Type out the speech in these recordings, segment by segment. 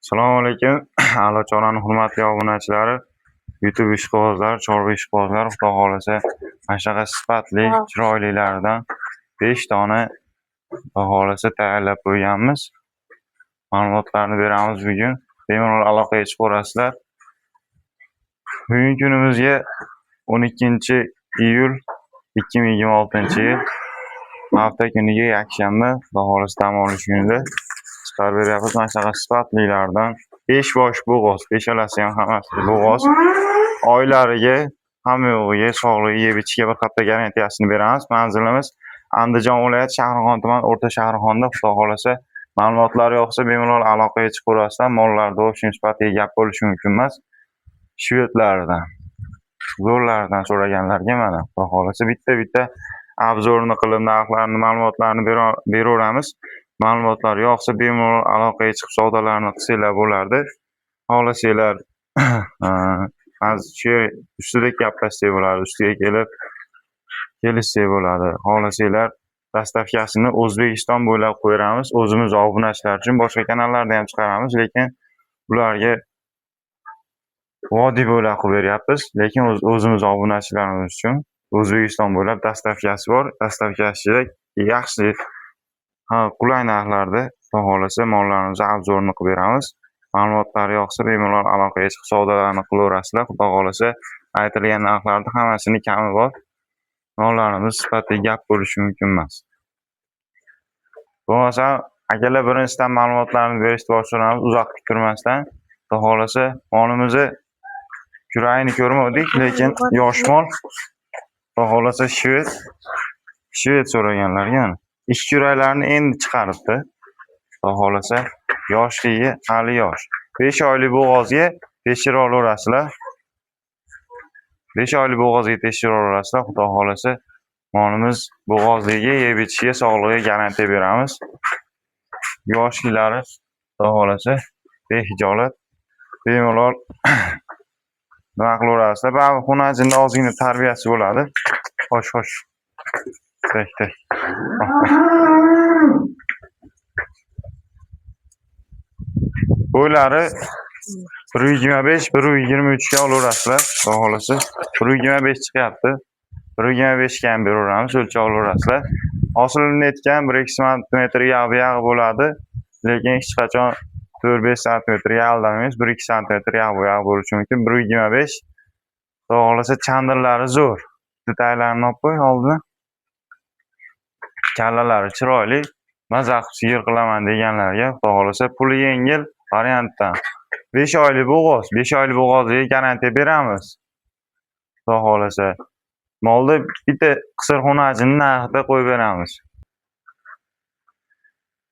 Assalomu alaykum. A'lochoron hurmatli obunachilari, YouTube ishqibozlari, chorva ishqibozlari, xudo xolasa mana shunaqa sifatli, chiroylilaridan 5 dona xudo xolasa tayyorlab qo'yganmiz. Ma'lumotlarni beramiz bugun. Bemalol aloqaga chiqib ko'rasizlar. Bugungi kunimizga 12-iyul 2026-yil hafta kuniga yakshanba, xudo xolasa dam olish kunida chiqarib beryapmiz. Mana shunaqa sifatlilardan 5 bosh bo'g'oz, beshalasi ham hammasi bo'g'oz. Oylariga, hamma yo'g'iga, sog'lig'iga, yeb-ichiga bir hafta garantiyasini beramiz. Manzilimiz Andijon viloyati Shahrixon tuman O'rta Shahrixonda. Xudo xolasa ma'lumotlar yoqsa bemalol aloqaga chiqib ko'rasizlar. Mollarda o'sha sifatiga gap bo'lishi mumkin emas. Shvedlardan, zo'rlardan so'raganlarga mana xudo xolasa bitta obzorni qilib, narxlarni, ma'lumotlarni beraveramiz. Ma'lumotlar yoqsa bemalol aloqaga chiqib savdolarni qilsanglar bo'lardi. Xohlasanglar shu ustida gaplashsak bo'ladi, ustiga kelib kelishsak bo'ladi. Xohlasanglar dastavkasini O'zbekiston bo'ylab qo'yamiz. O'zimiz obunachilar uchun boshqa kanallarda ham chiqaramiz, lekin ularga vodiy bo'ylab qilib beryapmiz. Lekin o'zimiz obunachilarimiz uchun O'zbekiston bo'ylab dastavkasi bor. Dastavkasi yaxshi, qulay narxlarda xudo xolasa mollarimizni obzorini qilib beramiz. Ma'lumotlari yoqsa bemalol aloqaga chiqib savdolarni qilaverasizlar. Xudo xolasa aytilgan narxlarda hammasini kami bor. Mollarimiz sifatli gap bo'lishi mumkin emas. Bo'lmasa akalar birinchidan ma'lumotlarni berishni boshlaymiz, uzoq kuttirmasdan. Xudo xolasa molimizni kuragini ko'rmadik, lekin yosh mol. Xudo xolasa shved so'raganlarga ish kuraklarni endi chiqaribdi. Xudo xolasa yoshligi hali yosh. 5 oylik bo'g'ozga tekshirib olaverasizlar. 5 oylik bo'g'ozga tekshirib olaverasizlar. Xudo xolasa molimiz bo'g'ozligiga, yeb-ichiga, sog'lig'iga garantiya beramiz. Yoshliklari xudo xolasa behijolat bemalol nima qilaverasizlar. Baribir xunajinda ozgina tarbiyasi bo'ladi. Xo'sh. Tek. Bo'ylari 125-123 ga olaverasizlar. Xudo xolasa 125 chiqyapti. 125 ga ham beraveramiz, o'lchab olaverasizlar. Hosilini netgan 1-2 sm yag'i bo'ladi, lekin hech qachon 4-5 sm yag'ilamaymiz. 1-2 sm yag'i bo'lishi mumkin. 125. Xudo xolasa chandirlari zo'r. Detallarni olib qo'y oldin. Kallalari chiroyli, maza qilib sigir qilaman deganlarga xudo xolasa puli yengil variantdan 5 oylik bo'g'oz, 5 oylik bo'g'ozga garantiya beramiz. Xudo xolasa molni bitta qisir xunajini narxida qo'yib beramiz.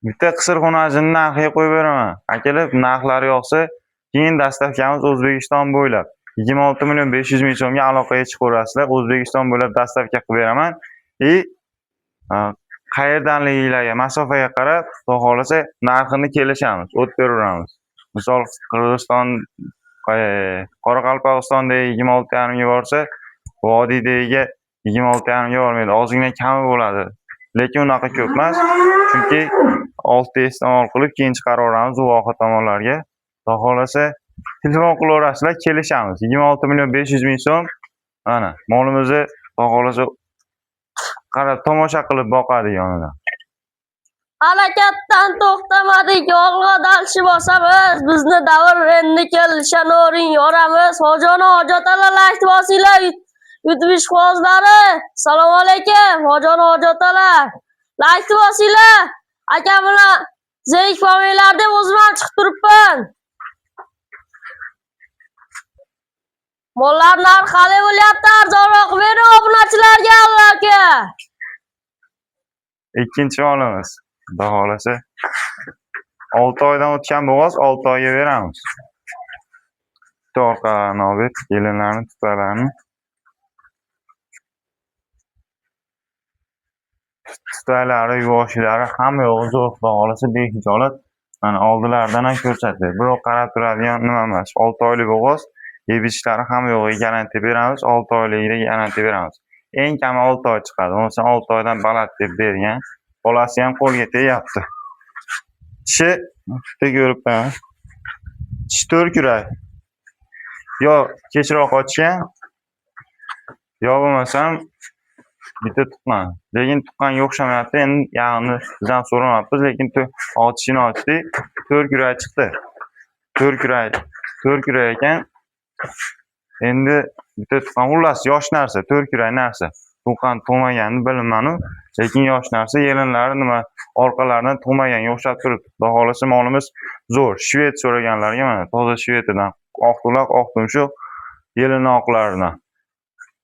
Bitta qisir xunajini narxiga qo'yib beraman. Akalar, narxlari yoqsa, keyin dastavkamiz O'zbekiston bo'ylab 26.500.000 so'mga aloqaga chiqaverasizlar. O'zbekiston bo'ylab dastavka qilib beraman. Qayerdanligilarga, masofaga qarab, xudo xolasa narxini kelishamiz, o't beraveramiz. Misol Qirg'iziston, Qoraqalpog'istondagi 26.5 ga borsa, vodiydagiga 26.5 ga bormaydi. Ozgina kami bo'ladi. Lekin unaqa ko'p emas, chunki 6 iste'mol qilib keyin chiqaraveramiz u voha tomonlarga. Xudo xolasa telefon qilaverasizlar, kelishamiz. 26.500.000 so'm. Mana, molimizni xudo xolasa qarab tomosha qilib boqadi yonidan. Harakatdan to'xtamadik, yo'lga dalshi bosamiz. Bizni davr endi kelisha noring yoramiz. Hojona hojotalar layk bosinglar. YouTube ishqibozlari, assalomu alaykum. Hojona hojotalar layk bosinglar. Aka bilan zerik familyalar deb o'zim ham chiqib turibman. Mollar narxi qalay bo'lyapti? Arzonroq bering obunachilarga Allohga. Ikkinchi molimiz xudo xolasa 6 oydan o'tgan bo'g'oz 6 oyga beramiz. Bitta orqalarini olib, yelinlarni, tutalarni. Tutalari, yuvoshlari hamma yo'g'i zo'r, xudo xolasa behijolat. Mana oldilaridan ham ko'rsatdik. Biroq qarab turadigan nima emas. 6 oylik bo'g'oz, yeb-ichlari hamma yo'g'iga garantiya beramiz. 6 oyligiga garantiya beramiz. Eng kami 6 oy chiqadi. O'sha 6 oydan baland deb bergan. Bolasi ham qo'lga tegyapti. Tishi bitta ko'ribman. Tishi 4 yurak. Yo kechroq ochgan, yo bo'lmasam bitta tuqqan. Lekin tuqqanga o'xshamayapti. Endi yog'ini bizdan so'ramayapmiz, lekin ochishini ochdik. 4 yurak chiqdi. 4 yurak ekan. Endi bitta tuqqan, xullas yosh narsa, 4 yurak narsa. Tuqqan tug'maganini bilmayman-u, lekin yosh narsa, yelinlari nima orqalaridan tug'maganga o'xshab turibdi. Xudo xolasa molimiz zo'r. Shved so'raganlarga mana toza shvedidan oq tuloq, oq tumshuq, yelini oqlaridan.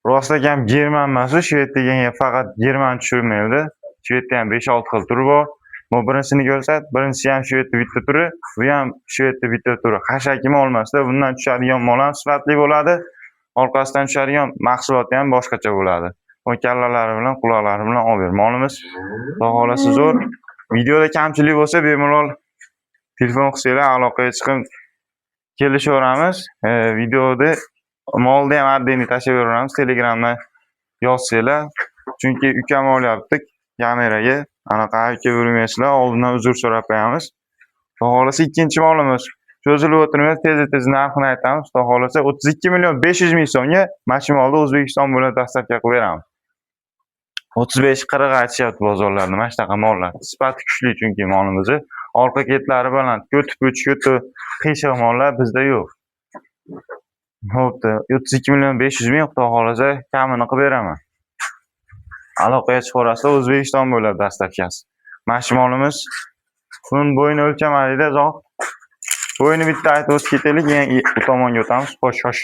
Rost ham german emas-u, shved deganga faqat german tushirmaydi. Shvedda ham 5-6 xil turi bor. Bu birinchisini ko'rsat, birinchisi ham shvedda bitta turi, bu ham shvedda bitta turi. Hashaki mol emasda, bundan tushadigan mol ham sifatli bo'ladi. Orqasidan tushadigan mahsuloti ham boshqacha bo'ladi. O kallalari bilan, quloqlari bilan olib ber. Molimiz xudo xolasa zo'r. Videoda kamchilik bo'lsa, bemalol telefon qilsanglar aloqaga chiqib kelishaveramiz. Videoda molni ham adreni tashlab beramiz. Telegramdan yozsanglar, chunki ukam olyapti kameraga. Anaqa aka bo'lmaysizlar, oldindan uzr so'rab qo'yamiz. Xudo xolasa ikkinchi molimiz. Cho'zilib o'tirmaymiz, tez narxini aytamiz. Xudo xolasa 32.500.000 so'mga Mashimolda O'zbekiston bo'ylab dastavka qilib beramiz. 35-40 aytishyapti bozorlarda mana shunaqa mollar. Sifati kuchli chunki molimizni. Orqa ketlari baland, ko'ti qiyshiq mollar bizda yo'q. Xo'pti, 32.500.000 xudo xolasa kamini qilib beraman. Aloqaga chiqarasizlar, O'zbekiston bo'ylab dastavkasi. Mashimolimiz buni bo'yini o'lchamadida zoq. Bo'yini bitta aytib o'tib ketaylik, keyin bu tomonga o'tamiz. Xo'sh.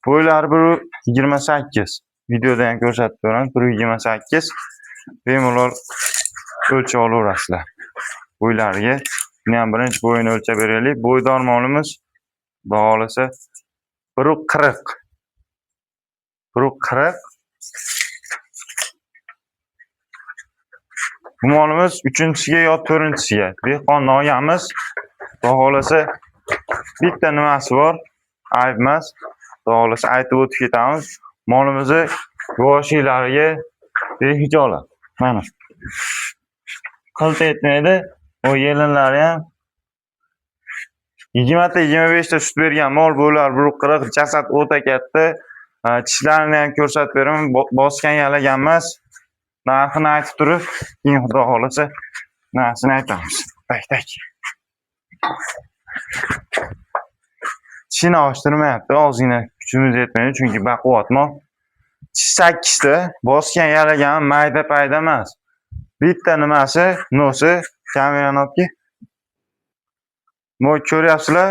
Bo'ylari 1.28. Videoda ham ko'rsatib beraman, 1.28. Bemalol o'lchab olaverasizlar. Bo'ylariga buni ham birinchi bo'yini o'lchab beraylik. Bo'ydor molimiz xudo xolasa 1.40. 1.40. Bu molimiz 3-siga yo 4-siga. Dehqon olganmiz. Xudo xolasa bitta nimasi bor, ayb emas. Xudo xolasa aytib o'tib ketamiz. Molimizni yoshiklariga behijolat. Mana. Qilt etmaydi. O yelinlari ham 20-25 ta sut bergan mol bo'lar, 1.40, jasad o'ta katta. Tishlarini ham ko'rsatib beraman, bosgan yalagan emas. Narxini aytib turib, keyin xudo xolasa narxini aytamiz. Tak. Tishini ochtirmayapti, ozgina kuchimiz yetmaydi, chunki baquvvat mol. Tish 8 ta, bosgan yalagan mayda payda emas. Bitta nimasi, nosi, kamerani olib bu ko'ryapsizlar?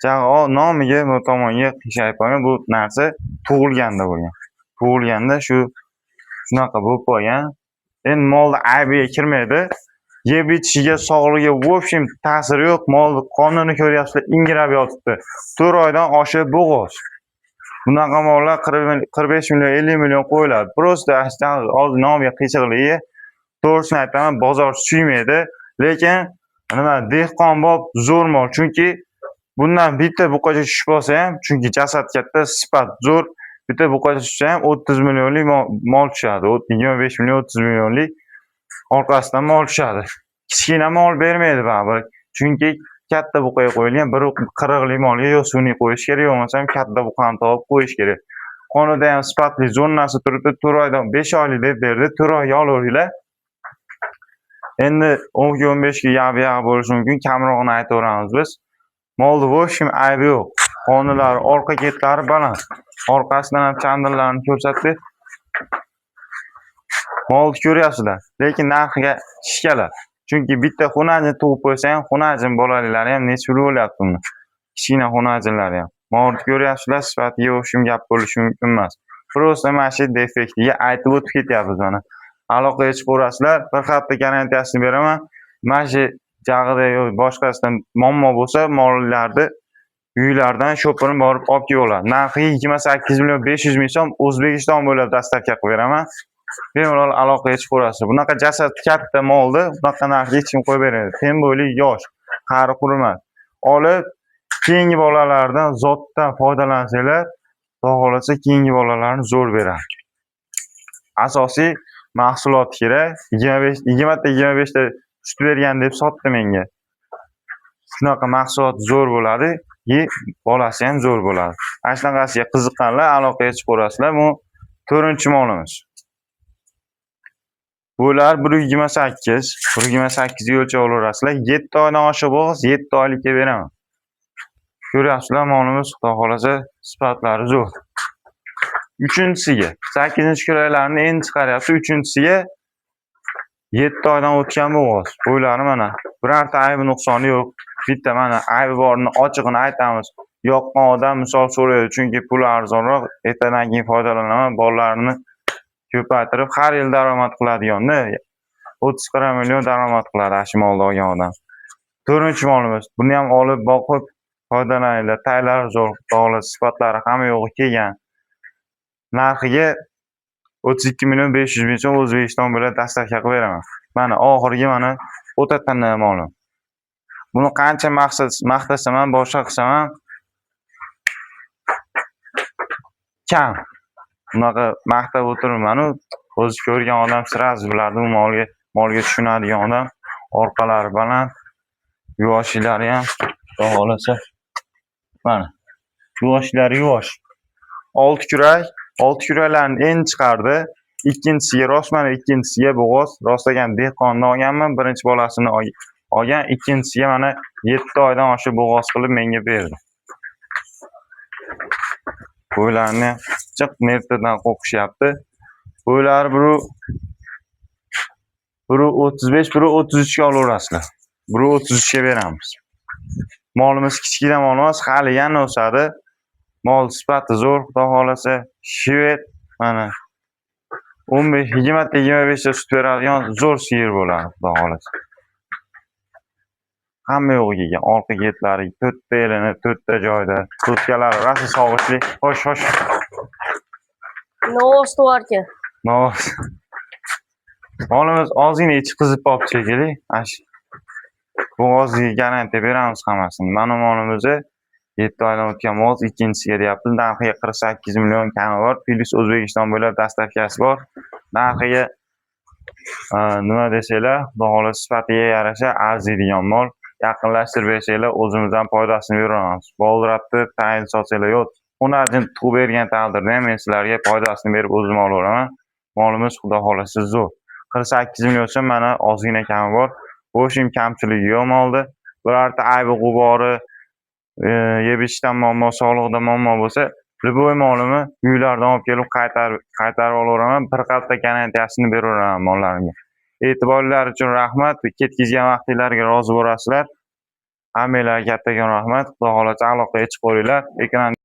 Jag'o nomiga bu tomonga qiyshayib qolgan, bu narsa tug'ilganda bo'lgan. Tug'ilganda shunaqa bo'lib qolgan. Endi molda aybiga kirmaydi. Yeb ichiga, sog'lig'iga v общем ta'siri yo'q. Molni qonini ko'ryapsizlar, ingirab yotibdi. 4 oydan oshib bo'g'oz. Bunaqa mollar 45 million, 50 million qo'yiladi. Prosta hozir nomiga qiyshiqligi. To'g'risini aytaman, bozor suymaydi, lekin nima dehqon bo'lib zo'r mol, chunki bundan bitta buqacha tushib qolsa ham, chunki jasad katta, sifat zo'r, bitta buqacha tushsa ham 30 millionlik mol tushadi. 25 million, 30 millionlik orqasidan mol tushadi. Kichkina mol bermaydi baribir, chunki katta buqaga qo'yilgan 1.40lik molga yo sun'iy qo'yish kerak, yo bo'lmasam katta buqani topib qo'yish kerak. Qonida ham sifatli zo'r narsa turibdi, 4 oydan 5 oylik deb berdi, 4 oyga olaveringlar. Endi 10-15 ga yab bo'lishi mumkin, kamrog'ini aytaveramiz biz. Molda v общем aybi yo'q. Qonilari, orqa ketlari baland. Orqasidan ham chandillarini ko'rsatdi. Molni ko'ryapsizlar, lekin narxiga shishkalar. Chunki bitta xunajin tug'ib qo'ysa ham, xunajin bolaliklari ham necha pul bo'lyapti uni. Kichkina xunajinlari ham. Molni ko'ryapsizlar, sifatiga v общем gap bo'lishi mumkin emas. Prosta mana shu defektiga aytib o'tib ketyapmiz mana. Aloqaga chiqaverasizlar, bir hafta garantiyasini beraman. Mana shu jag'ida yo'q boshqasidan muammo bo'lsa, mollarni uylardan sho'pirin borib olib kelinglar. Narxi 28.500.000 so'm, O'zbekiston bo'ylab dastavka qilib beraman. Bemalol aloqaga chiqaverasizlar. Bunaqa jasad katta molni bunaqa narxga hech kim qo'yib bermaydi. Tem bo'yli yosh, qari qurmas. Olib, keyingi bolalardan zotdan foydalansanglar, xudo xolasa keyingi bolalarni zo'r beradi. Asosiy mahsulot kerak. 20-25 ta sut bergan deb sotdi menga. Shunaqa mahsulot zo'r bo'ladi, bolasi ham zo'r bo'ladi. Ana shunaqasiga qiziqqanlar aloqaga chiqib ko'rasizlar. Bu 4-molimiz. Bular 128, 128 ga o'lchab olaverasizlar. 7 oydan oshiq bo'lsa 7 oylikka beraman. Ko'ryapsizlar, molimiz xudo xolasa sifatlari zo'r. 3-siga 8-kuraylarni endi chiqaryapti. 3-siga 7 oydan o'tgan bo'g'oz. Bo'ylari mana birorta aybi nuqsoni yo'q. Bitta mana aybi borini ochiqini aytamiz. Yoqqan odam misol so'raydi, chunki puli arzonroq, ertadan keyin foydalanaman, bolalarini ko'paytirib har yil daromad qiladiganda 30-40 million daromad qiladi shu molni olgan odam. 4-molimiz. Buni ham olib boqib foydalaninglar. Taylari zo'r, xudo sifatlari hamma yo'g'i kelgan. Narxiga 32 million 500 ming so'm O'zbekiston bilan dastavka qilib beraman. Mana oxirgi mana o'ta tanlab molim. Buni qancha maqtasam ham, boshqa qilsam ham kam. Bunaqa maqtab o'tiribman-u, o'zi ko'rgan odam sirasi biladi, u molga tushunadigan odam. Orqalari baland, yuvoshlari ham xudo xolasa mana yuvoshlari yuvosh. 6 kuraylarni endi chiqardi. Ikkinchisiga rostman, ikkinchisiga bo'g'oz. Rostlagan dehqonni olganman, birinchi bolasini olgan, ikkinchisiga mana 7 oydan oshiq bo'g'oz qilib menga berdi. Bo'ylarni jiq nertadan qo'qishyapti. Bo'ylari biri 35, biri 33 ga olaverasizlar. Biri 33 ga beramiz. Molimiz kichkina mol emas, hali yana o'sadi. Mol sifati zo'r, xudo xolasa. Shved mana 15-20 ta 25 ta sut beradigan zo'r sigir bo'ladi, xudo xolasa. Hamma yo'g'i kelgan. Orqa getlari 4 ta elini 4 ta joyda. To'tkalari rasa sog'ishli. Xo'sh. Novost borki. Novost. Molimiz ozgina ichi qizib qolib shekilli. Bo'g'ozga garantiya beramiz hammasini. Mana molimizni 7 oydan o'tgan mol, ikkinchisiga deyapti. Narxiga 48 million kami bor. Plus O'zbekiston bo'ylab dastavkasi bor. Narxiga nima desanglar, xudo xolasa sifatiga yarasha arziydigan mol. Yaqinlashtirib bersanglar, o'zimizdan foydasini beramiz. Boldirabdi, tayin sotsanglar yo'q. Hunarjin tug'ib bergan taqdirda ham men sizlarga foydasini berib o'zim olaveraman. Molimiz xudo xolasa zo'r. 48 million so'm mana ozgina kami bor. Bo'shim kamchiligi yo'q molda. Birorta aybi g'ubori, yeb-ichishdan muammo, sog'lig'ida muammo bo'lsa, любой molimni uylardan olib kelib qaytarib olaveraman. Bir hafta garantiyasini beraveraman mollarimga. E'tiborlaringiz uchun rahmat. Ketkizgan vaqtinglarga rozi bo'lasizlar. Hammanglarga kattakon rahmat. Xudo xolasa aloqaga chiqib qo'yinglar. Ekran